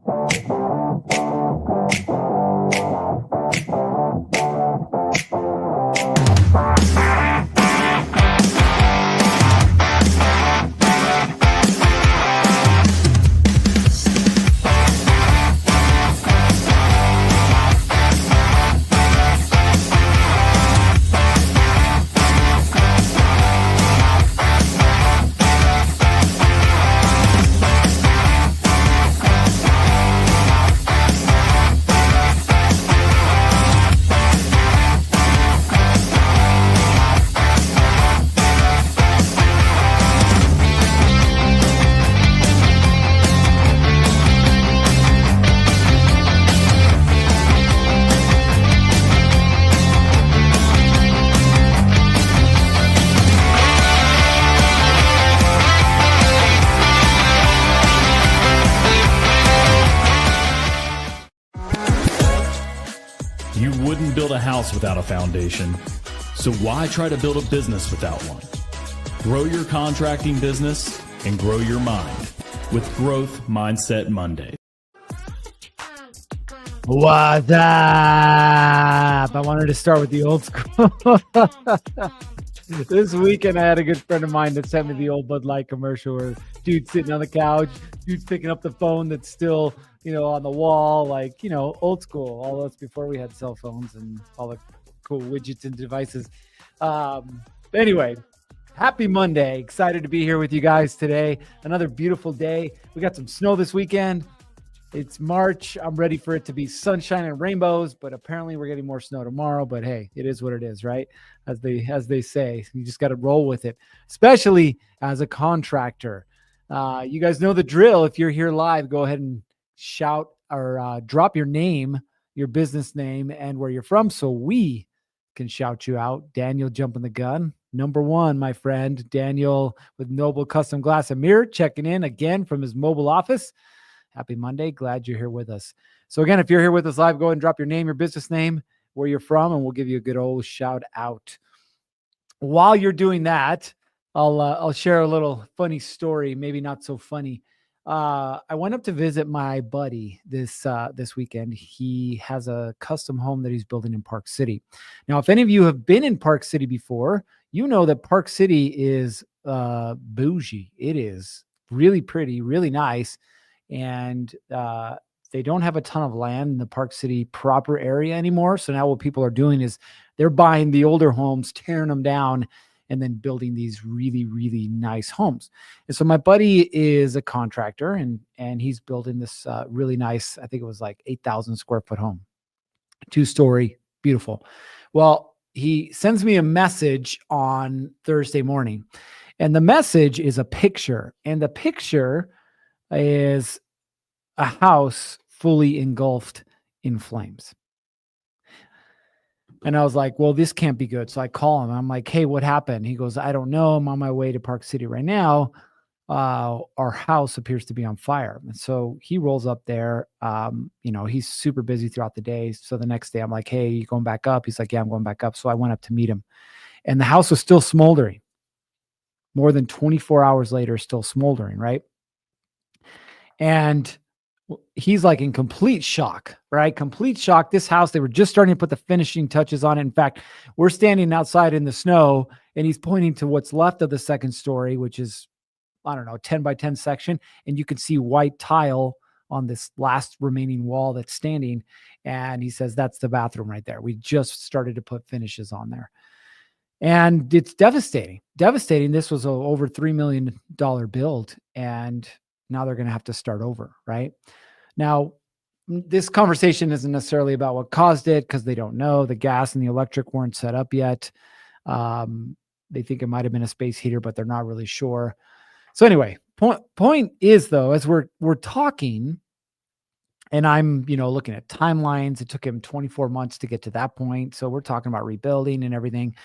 You wouldn't build a house without a foundation, so why try to build a business without one? Grow your contracting business and grow your mind with Growth Mindset Monday. What's up? I wanted to start with the old school. This weekend, I had a good friend of mine that sent me the old Bud Light commercial where dude's sitting on the couch, dude's picking up the phone that's still, on the wall, like, old school. All that's before we had cell phones and all the cool widgets and devices. Anyway, happy Monday. Excited to be here with you guys today. Another beautiful day. We got some snow this weekend. It's March. I'm ready for it to be sunshine and rainbows, but apparently we're getting more snow tomorrow. But hey, it is what it is, right? As they say, you just got to roll with it, especially as a contractor. You guys know the drill. If you're here live, go ahead and shout or drop your name, your business name, and where you're from so we can shout you out. Daniel jumping the gun. Number one, my friend, Daniel with Noble Custom Glass and Mirror, checking in again from his mobile office. Happy Monday. Glad you're here with us. So again, if you're here with us live, go ahead and drop your name, your business name, where you're from, and we'll give you a good old shout out. While you're doing that, I'll share a little funny story, maybe not so funny. I went up to visit my buddy this weekend. He has a custom home that he's building in Park City. Now, if any of you have been in Park City before, you know that Park City is bougie. It is really pretty, really nice. And they don't have a ton of land in the Park City proper area anymore. So now what people are doing is they're buying the older homes, tearing them down, and then building these really, really nice homes. And so my buddy is a contractor, and he's building this really nice, I think it was like 8,000 square foot home, 2-story, beautiful. Well, he sends me a message on Thursday morning, and the message is a picture, and the picture is a house fully engulfed in flames. And I was like, well, this can't be good. So I call him. I'm like, hey, what happened? He goes, I don't know. I'm on my way to Park City right now. Our house appears to be on fire. And so he rolls up there. He's super busy throughout the day. So the next day I'm like, hey, you going back up? He's like, yeah, I'm going back up. So I went up to meet him, and the house was still smoldering. More than 24 hours later, still smoldering, right? And he's like in complete shock, right? Complete shock. This house, they were just starting to put the finishing touches on it. In fact, we're standing outside in the snow, and he's pointing to what's left of the second story, which is, 10 by 10 section. And you can see white tile on this last remaining wall that's standing. And he says, that's the bathroom right there. We just started to put finishes on there. And it's devastating. This was a over $3 million build. And now they're going to have to start over, right? Now, this conversation isn't necessarily about what caused it, because they don't know. The gas and the electric weren't set up yet. They think it might have been a space heater, but they're not really sure. So anyway, point is, though, as we're talking, and I'm, looking at timelines, it took him 24 months to get to that point. So we're talking about rebuilding and everything.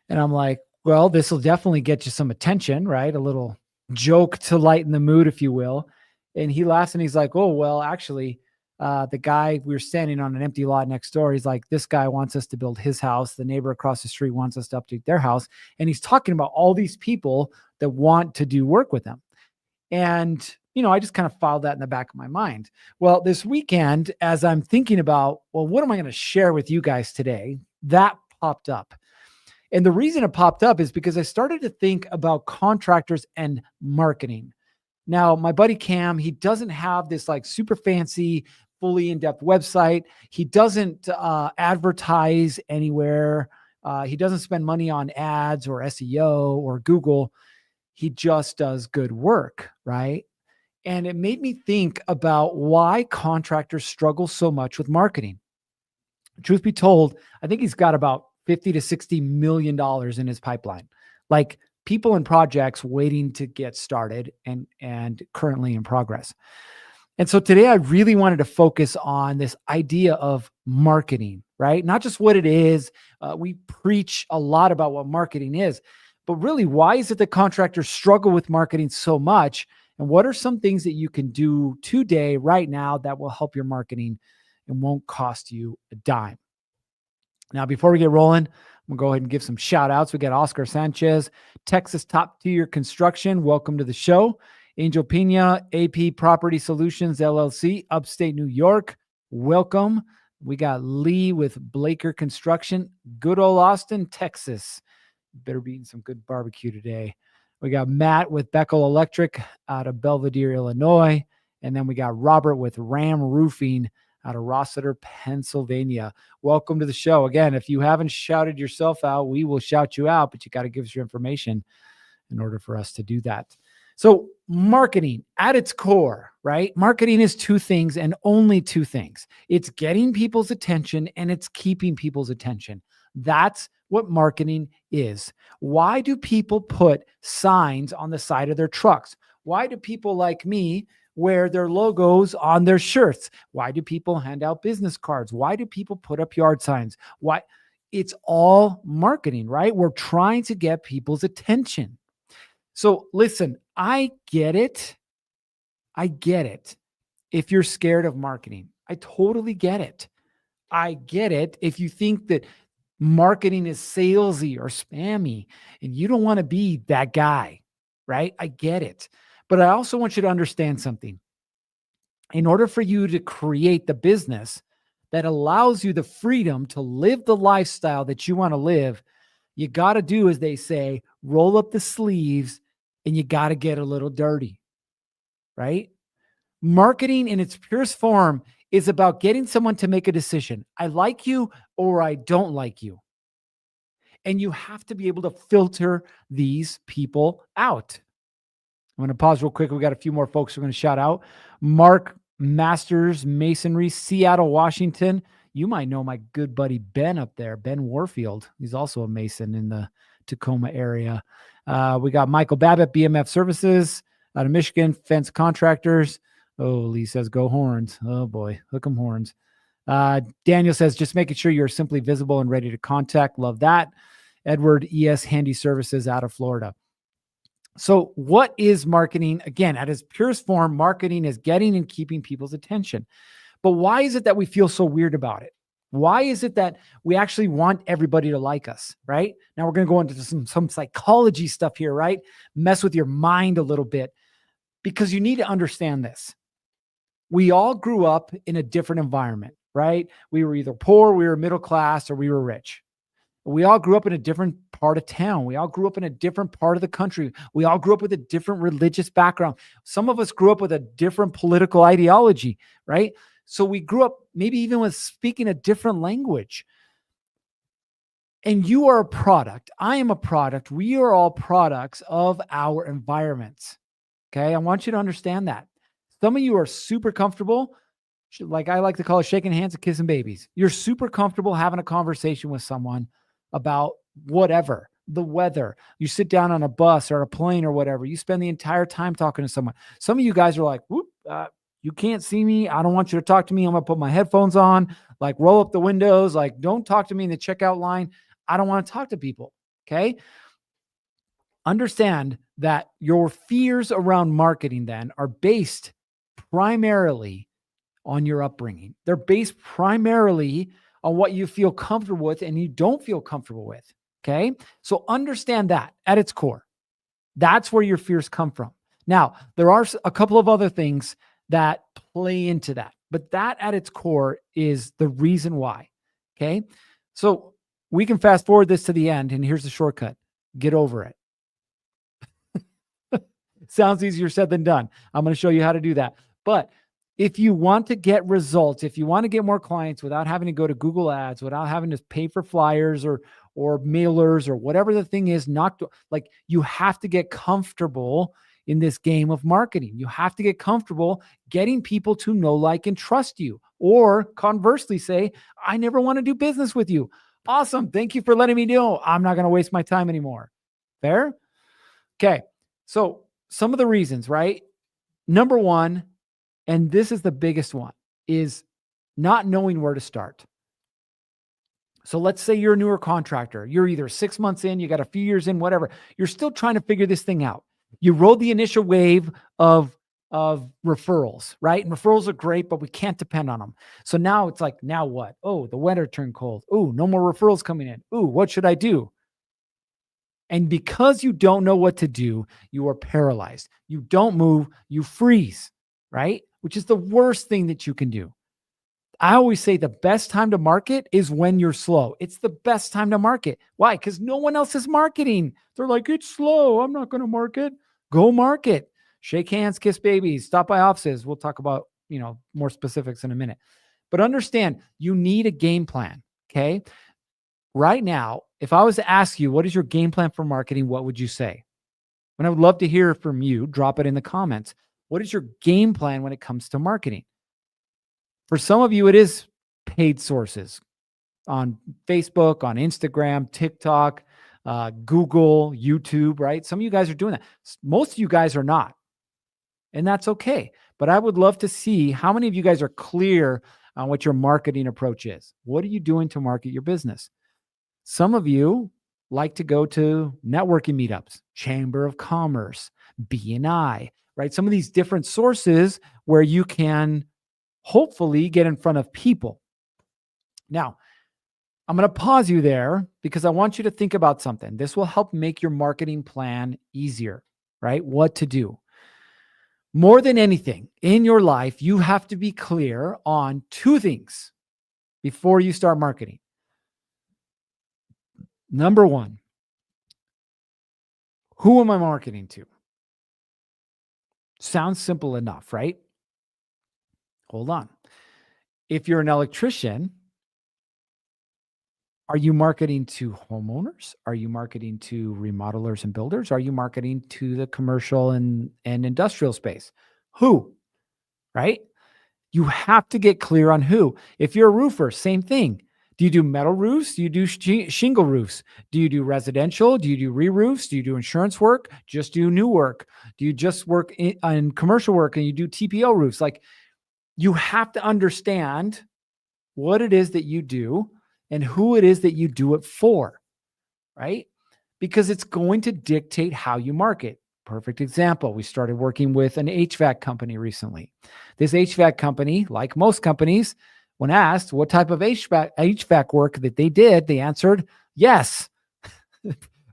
And I'm like, well, this will definitely get you some attention, right? A little joke to lighten the mood, if you will. And he laughs and he's like, oh, well, actually, the guy, we were standing on an empty lot next door. He's like, this guy wants us to build his house. The neighbor across the street wants us to update their house. And he's talking about all these people that want to do work with him. And I just kind of filed that in the back of my mind. Well, this weekend, as I'm thinking about, well, what am I going to share with you guys today? That popped up. And the reason it popped up is because I started to think about contractors and marketing. Now, my buddy Cam, he doesn't have this like super fancy, fully in-depth website. He doesn't advertise anywhere. He doesn't spend money on ads or SEO or Google. He just does good work, right? And it made me think about why contractors struggle so much with marketing. Truth be told, I think he's got about 50 to 60 million dollars in his pipeline. Like people and projects waiting to get started and currently in progress. And so today I really wanted to focus on this idea of marketing, right? Not just what it is. We preach a lot about what marketing is, but really, why is it that contractors struggle with marketing so much? And what are some things that you can do today, right now, that will help your marketing and won't cost you a dime? Now, before we get rolling, I'm going to go ahead and give some shout outs. We got Oscar Sanchez, Texas Top Tier Construction. Welcome to the show. Angel Pena, AP Property Solutions, LLC, upstate New York. Welcome. We got Lee with Blaker Construction, good old Austin, Texas. Better be eating some good barbecue today. We got Matt with Beckel Electric out of Belvedere, Illinois. And then we got Robert with Ram Roofing out of Rossiter, Pennsylvania. Welcome to the show. Again, if you haven't shouted yourself out, we will shout you out, but you got to give us your information in order for us to do that. So marketing at its core, right? Marketing is two things and only two things. It's getting people's attention and it's keeping people's attention. That's what marketing is. Why do people put signs on the side of their trucks? Why do people like me wear their logos on their shirts? Why do people hand out business cards? Why do people put up yard signs? Why? It's all marketing, right? We're trying to get people's attention. So listen, I get it. I get it. If you're scared of marketing, I totally get it. I get it. If you think that marketing is salesy or spammy and you don't want to be that guy, right? I get it. But I also want you to understand something. In order for you to create the business that allows you the freedom to live the lifestyle that you want to live, you got to do, as they say, roll up the sleeves and you got to get a little dirty, right? Marketing in its purest form is about getting someone to make a decision. I like you or I don't like you. And you have to be able to filter these people out. I'm going to pause real quick. We got a few more folks we're going to shout out. Mark Masters Masonry, Seattle, Washington. You might know my good buddy Ben up there, Ben Warfield. He's also a mason in the Tacoma area. We got Michael Babbitt, BMF Services out of Michigan, Fence Contractors. Oh, Lee says, go horns. Oh boy, hook 'em horns. Daniel says, just making sure you're simply visible and ready to contact. Love that. Edward ES Handy Services out of Florida. So what is marketing? Again, at its purest form, marketing is getting and keeping people's attention. But why is it that we feel so weird about it? Why is it that we actually want everybody to like us, right? Now we're going to go into some psychology stuff here, right? Mess with your mind a little bit because you need to understand this. We all grew up in a different environment, right? We were either poor, we were middle class, or we were rich. We all grew up in a different part of town. We all grew up in a different part of the country. We all grew up with a different religious background. Some of us grew up with a different political ideology, right? So we grew up maybe even with speaking a different language. And you are a product. I am a product. We are all products of our environments. Okay. I want you to understand that. Some of you are super comfortable, like I like to call it shaking hands and kissing babies. You're super comfortable having a conversation with someone about whatever, the weather. You sit down on a bus or a plane or whatever. You spend the entire time talking to someone. Some of you guys are like, whoop, you can't see me. I don't want you to talk to me. I'm going to put my headphones on, like roll up the windows. Like, don't talk to me in the checkout line. I don't want to talk to people. Okay. Understand that your fears around marketing then are based primarily on your upbringing. They're based primarily on what you feel comfortable with and you don't feel comfortable with. Okay. So understand that at its core. That's where your fears come from. Now, there are a couple of other things that play into that, but that at its core is the reason why. Okay. So we can fast forward this to the end, and here's the shortcut: get over it. Sounds easier said than done. I'm going to show you how to do that. But if you want to get results, if you want to get more clients without having to go to Google Ads, without having to pay for flyers or mailers or whatever the thing is, like, you have to get comfortable in this game of marketing. You have to get comfortable getting people to know, like, and trust you. Or conversely, say, I never want to do business with you. Awesome. Thank you for letting me know. I'm not going to waste my time anymore. Fair? Okay. So some of the reasons, right? Number one, and this is the biggest one, is not knowing where to start. So let's say you're a newer contractor. You're either 6 months in, you got a few years in, whatever. You're still trying to figure this thing out. You rode the initial wave of referrals, right? And referrals are great, but we can't depend on them. So now it's like, now what? Oh, the weather turned cold. Oh, no more referrals coming in. Oh, what should I do? And because you don't know what to do, you are paralyzed. You don't move, you freeze, right? Which is the worst thing that you can do. I always say the best time to market is when you're slow. It's the best time to market. Why? Because no one else is marketing. They're like, it's slow. I'm not going to market. Go market. Shake hands, kiss babies, stop by offices. We'll talk about, more specifics in a minute. But understand, you need a game plan, okay? Right now, if I was to ask you, what is your game plan for marketing? What would you say? And I would love to hear from you. Drop it in the comments. What is your game plan when it comes to marketing? For some of you, it is paid sources on Facebook, on Instagram, TikTok, Google, YouTube, right? Some of you guys are doing that. Most of you guys are not. And that's okay. But I would love to see how many of you guys are clear on what your marketing approach is. What are you doing to market your business? Some of you like to go to networking meetups, Chamber of Commerce, BNI, right? Some of these different sources where you can hopefully get in front of people. Now, I'm going to pause you there because I want you to think about something. This will help make your marketing plan easier, right? What to do. More than anything in your life, you have to be clear on two things before you start marketing. Number one, who am I marketing to? Sounds simple enough, right? Hold on. If you're an electrician, are you marketing to homeowners? Are you marketing to remodelers and builders? Are you marketing to the commercial and industrial space? Who, right? You have to get clear on who. If you're a roofer, same thing. Do you do metal roofs? Do you do shingle roofs? Do you do residential? Do you do re-roofs? Do you do insurance work? Just do new work? Do you just work in commercial work and you do TPO roofs? Like, you have to understand what it is that you do and who it is that you do it for, right? Because it's going to dictate how you market. Perfect example. We started working with an HVAC company recently. This HVAC company, like most companies, when asked what type of HVAC work that they did, they answered, yes,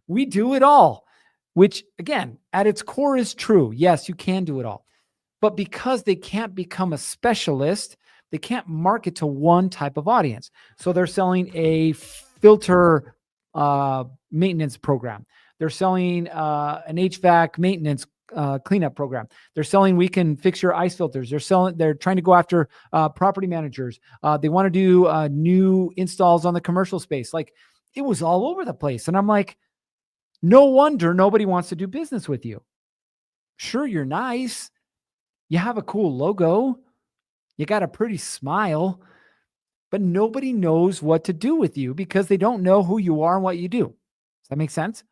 we do it all, which again, at its core is true. Yes, you can do it all. But because they can't become a specialist, they can't market to one type of audience. So they're selling a filter maintenance program. They're selling an HVAC maintenance cleanup program. They're selling, we can fix your ice filters. They're trying to go after property managers. They want to do new installs on the commercial space. Like, it was all over the place. And I'm like, no wonder nobody wants to do business with you. Sure, you're nice. You have a cool logo. You got a pretty smile, but nobody knows what to do with you because they don't know who you are and what you do. Does that make sense?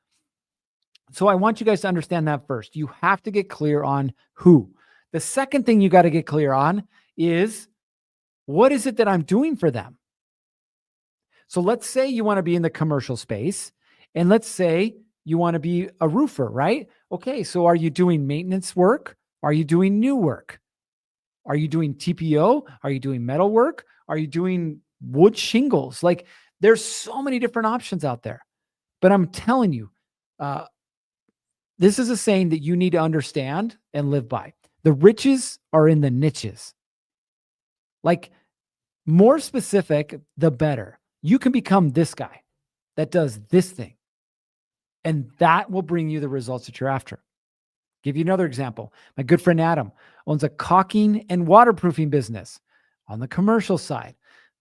So I want you guys to understand that first. You have to get clear on who. The second thing you got to get clear on is, what is it that I'm doing for them? So let's say you want to be in the commercial space, and let's say you want to be a roofer, right? Okay, so are you doing maintenance work? Are you doing new work? Are you doing TPO? Are you doing metal work? Are you doing wood shingles? Like, there's so many different options out there. But I'm telling you, This is a saying that you need to understand and live by. The riches are in the niches. Like, more specific, the better. You can become this guy that does this thing, and that will bring you the results that you're after. Give you another example. My good friend Adam owns a caulking and waterproofing business on the commercial side.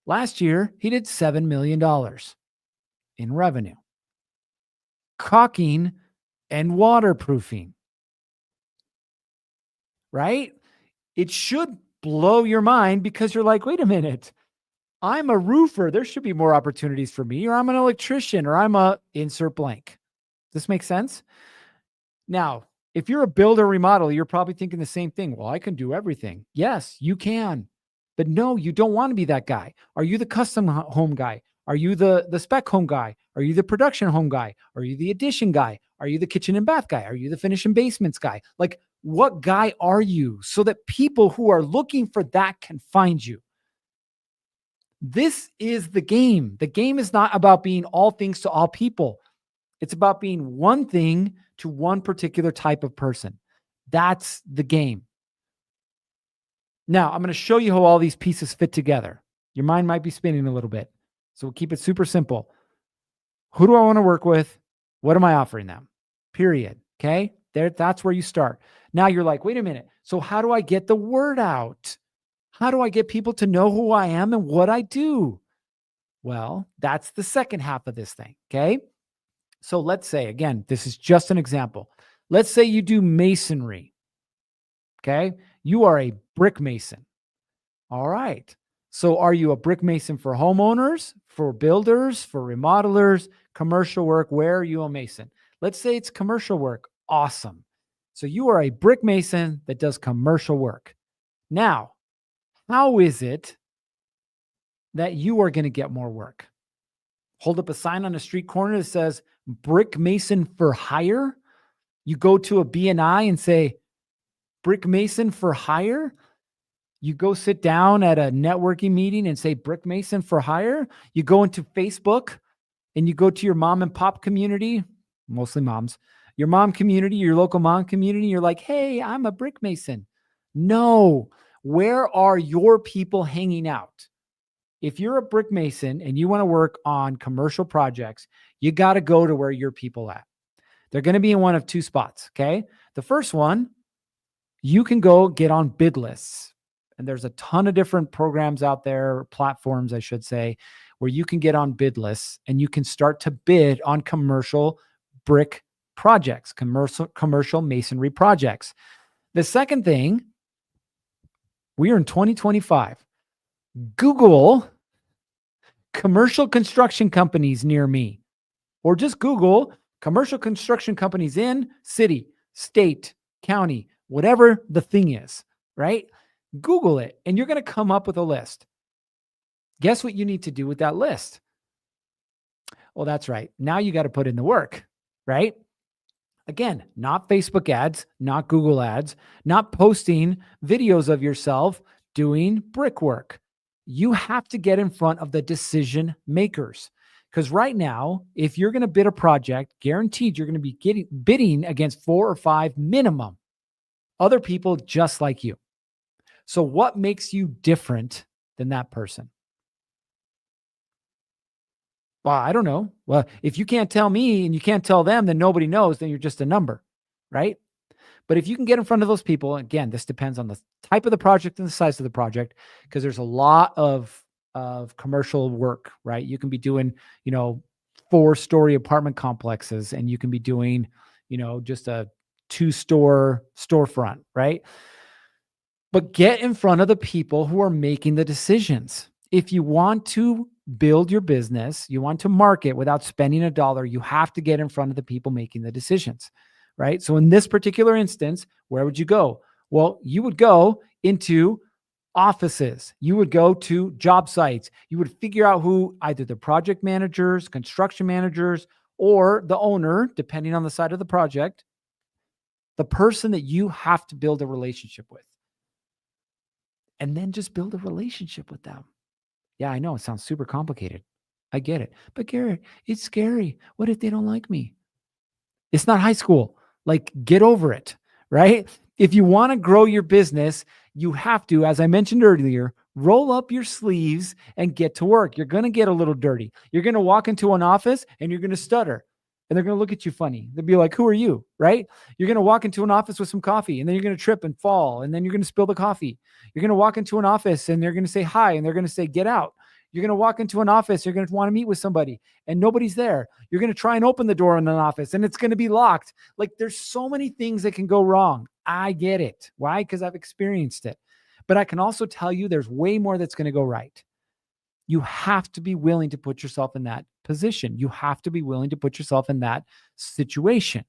Last year, he did $7 million in revenue. Caulking and waterproofing, right? It should blow your mind because you're like, wait a minute, I'm a roofer. There should be more opportunities for me, or I'm an electrician, or I'm a insert blank. Does this make sense? Now, if you're a builder remodeler, you're probably thinking the same thing. Well, I can do everything. Yes, you can. But no, you don't want to be that guy. Are you the custom home guy? Are you the spec home guy? Are you the production home guy? Are you the addition guy? Are you the kitchen and bath guy? Are you the finish and basements guy? Like, what guy are you so that people who are looking for that can find you? This is the game. The game is not about being all things to all people. It's about being one thing to one particular type of person. That's the game. Now, I'm going to show you how all these pieces fit together. Your mind might be spinning a little bit. So we'll keep it super simple. Who do I want to work with? What am I offering them? Period. Okay? That's where you start. Now you're like, wait a minute. So how do I get the word out? How do I get people to know who I am and what I do? Well, that's the second half of this thing. Okay? So let's say, again, this is just an example. Let's say you do masonry. Okay? You are a brick mason. All right. So are you a brick mason for homeowners, for builders, for remodelers, commercial work? Where are you a mason? Let's say it's commercial work. Awesome. So you are a brick mason that does commercial work. Now, how is it that you are going to get more work? Hold up a sign on a street corner that says brick mason for hire. You go to a BNI and say brick mason for hire. You go sit down at a networking meeting and say brick mason for hire. You go into Facebook and you go to your mom and pop community, mostly moms, your mom community, your local mom community. You're like, hey, I'm a brick mason. No, where are your people hanging out? If you're a brick mason and you want to work on commercial projects, you got to go to where your people at. They're going to be in one of two spots. Okay. The first one, you can go get on bid lists. And there's a ton of different programs out there, platforms, I should say, where you can get on bid lists and you can start to bid on commercial brick projects, commercial masonry projects. The second thing, we are in 2025. Google commercial construction companies near me, or just Google commercial construction companies in city, state, county, whatever the thing is, right? Google it, and you're going to come up with a list. Guess what you need to do with that list? Well, that's right. Now you got to put in the work, right? Again, not Facebook ads, not Google ads, not posting videos of yourself doing brickwork. You have to get in front of the decision makers. Because right now, if you're going to bid a project, guaranteed you're going to be bidding against 4 or 5 minimum other people just like you. So what makes you different than that person? Well, I don't know. Well, if you can't tell me and you can't tell them, then nobody knows, then you're just a number, right? But if you can get in front of those people, again, this depends on the type of the project and the size of the project, because there's a lot of commercial work, right? You can be doing, 4-story apartment complexes, and you can be doing, just a 2-store storefront, right? But get in front of the people who are making the decisions. If you want to build your business, you want to market without spending $1, you have to get in front of the people making the decisions, right? So in this particular instance, where would you go? Well, you would go into offices. You would go to job sites. You would figure out who either the project managers, construction managers, or the owner, depending on the side of the project, the person that you have to build a relationship with. And then just build a relationship with them. Yeah, I know it sounds super complicated. I get it. But Garrett, it's scary. What if they don't like me? It's not high school. Like, get over it, right? If you want to grow your business, you have to, as I mentioned earlier, roll up your sleeves and get to work. You're going to get a little dirty. You're going to walk into an office and you're going to stutter. And they're going to look at you funny. They'll be like, who are you? Right? You're going to walk into an office with some coffee and then you're going to trip and fall. And then you're going to spill the coffee. You're going to walk into an office and they're going to say hi and they're going to say, get out. You're going to walk into an office. You're going to want to meet with somebody and nobody's there. You're going to try and open the door in an office and it's going to be locked. Like, there's so many things that can go wrong. I get it. Why? Because I've experienced it. But I can also tell you there's way more that's going to go right. You have to be willing to put yourself in that position. You have to be willing to put yourself in that situation.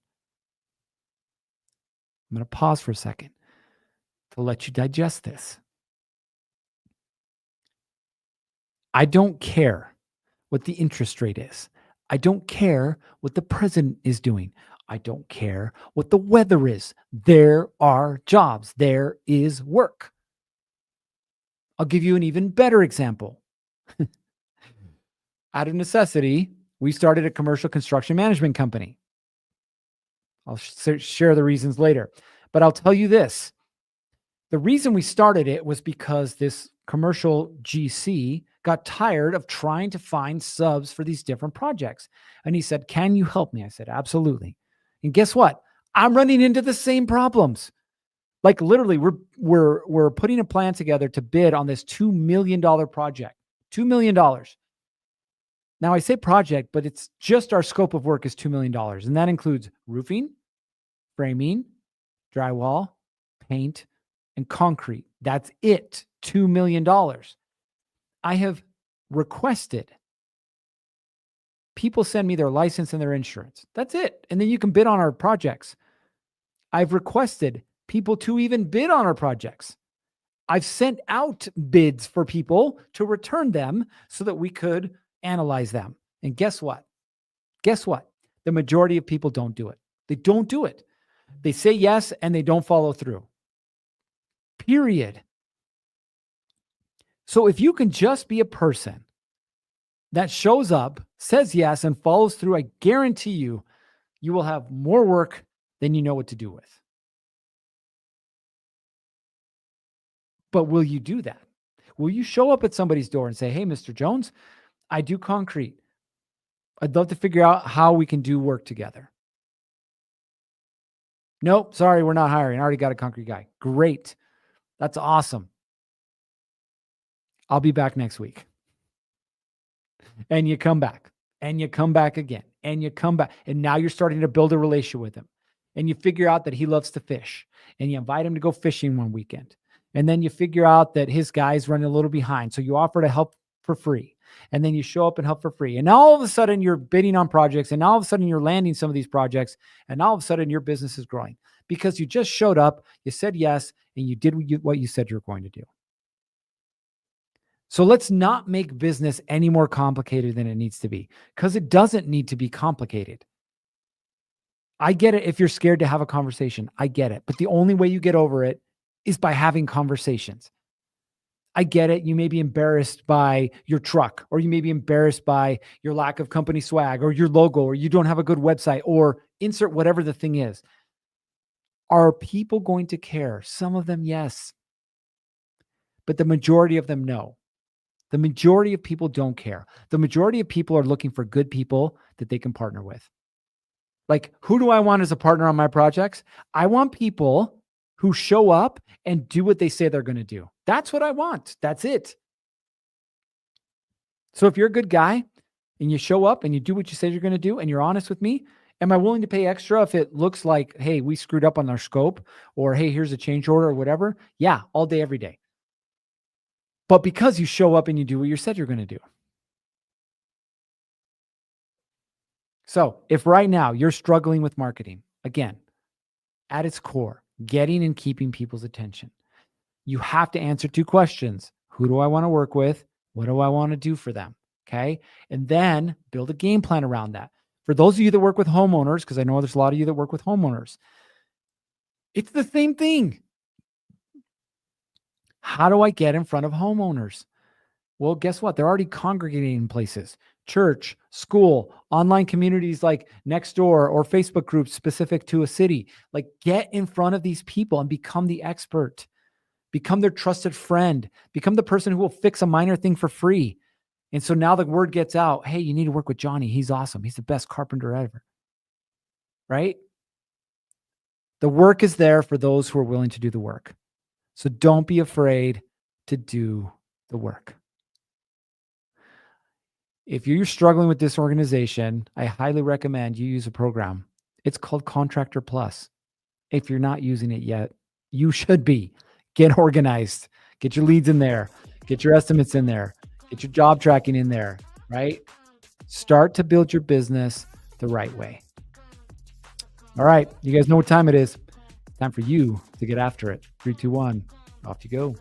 I'm going to pause for a second to let you digest this. I don't care what the interest rate is. I don't care what the president is doing. I don't care what the weather is. There are jobs. There is work. I'll give you an even better example. Out of necessity, we started a commercial construction management company. I'll share the reasons later. But I'll tell you this. The reason we started it was because this commercial GC got tired of trying to find subs for these different projects. And he said, can you help me? I said, absolutely. And guess what? I'm running into the same problems. Like, literally, we're putting a plan together to bid on this $2 million project. $2 million. Now, I say project, but it's just our scope of work is $2 million. And that includes roofing, framing, drywall, paint, and concrete. That's it. $2 million. I have requested people send me their license and their insurance. That's it. And then you can bid on our projects. I've requested people to even bid on our projects. I've sent out bids for people to return them so that we could analyze them. And guess what? Guess what? The majority of people don't do it. They don't do it. They say yes and they don't follow through. Period. So if you can just be a person that shows up, says yes, and follows through, I guarantee you, you will have more work than you know what to do with. But will you do that? Will you show up at somebody's door and say, hey, Mr. Jones, I do concrete. I'd love to figure out how we can do work together. Nope, sorry, we're not hiring. I already got a concrete guy. Great. That's awesome. I'll be back next week. And you come back and you come back again and you come back. And now you're starting to build a relationship with him. And you figure out that he loves to fish and you invite him to go fishing one weekend. And then you figure out that his guy's running a little behind. So you offer to help for free. And then you show up and help for free. And now all of a sudden you're bidding on projects. And now all of a sudden you're landing some of these projects. And now all of a sudden your business is growing because you just showed up, you said yes, and you did what you said you were going to do. So let's not make business any more complicated than it needs to be, because it doesn't need to be complicated. I get it if you're scared to have a conversation. I get it. But the only way you get over it is by having conversations. I get it. You may be embarrassed by your truck, or you may be embarrassed by your lack of company swag, or your logo, or you don't have a good website, or insert whatever the thing is. Are people going to care? Some of them, yes. But the majority of them, no. The majority of people don't care. The majority of people are looking for good people that they can partner with. Like, who do I want as a partner on my projects? I want people who show up and do what they say they're going to do. That's what I want. That's it. So if you're a good guy and you show up and you do what you say you're going to do and you're honest with me, am I willing to pay extra if it looks like, hey, we screwed up on our scope, or hey, here's a change order or whatever? Yeah, all day, every day. But because you show up and you do what you said you're going to do. So if right now you're struggling with marketing, again, at its core, getting and keeping people's attention, you have to answer two questions. Who do I want to work with? What do I want to do for them? Okay. And then build a game plan around that. For those of you that work with homeowners, because I know there's a lot of you that work with homeowners, it's the same thing. How do I get in front of homeowners? Well, guess what? They're already congregating in places: church, school, Online communities like Nextdoor or Facebook groups specific to a city. Like, get in front of these people and become the expert. Become their trusted friend. Become the person who will fix a minor thing for free. And so now the word gets out, hey, you need to work with Johnny. He's awesome. He's the best carpenter ever. Right? The work is there for those who are willing to do the work. So don't be afraid to do the work. If you're struggling with disorganization, I highly recommend you use a program. It's called Contractor Plus. If you're not using it yet, you should be. Get organized. Get your leads in there. Get your estimates in there. Get your job tracking in there, right? Start to build your business the right way. All right. You guys know what time it is. Time for you to get after it. 3, 2, 1. Off you go.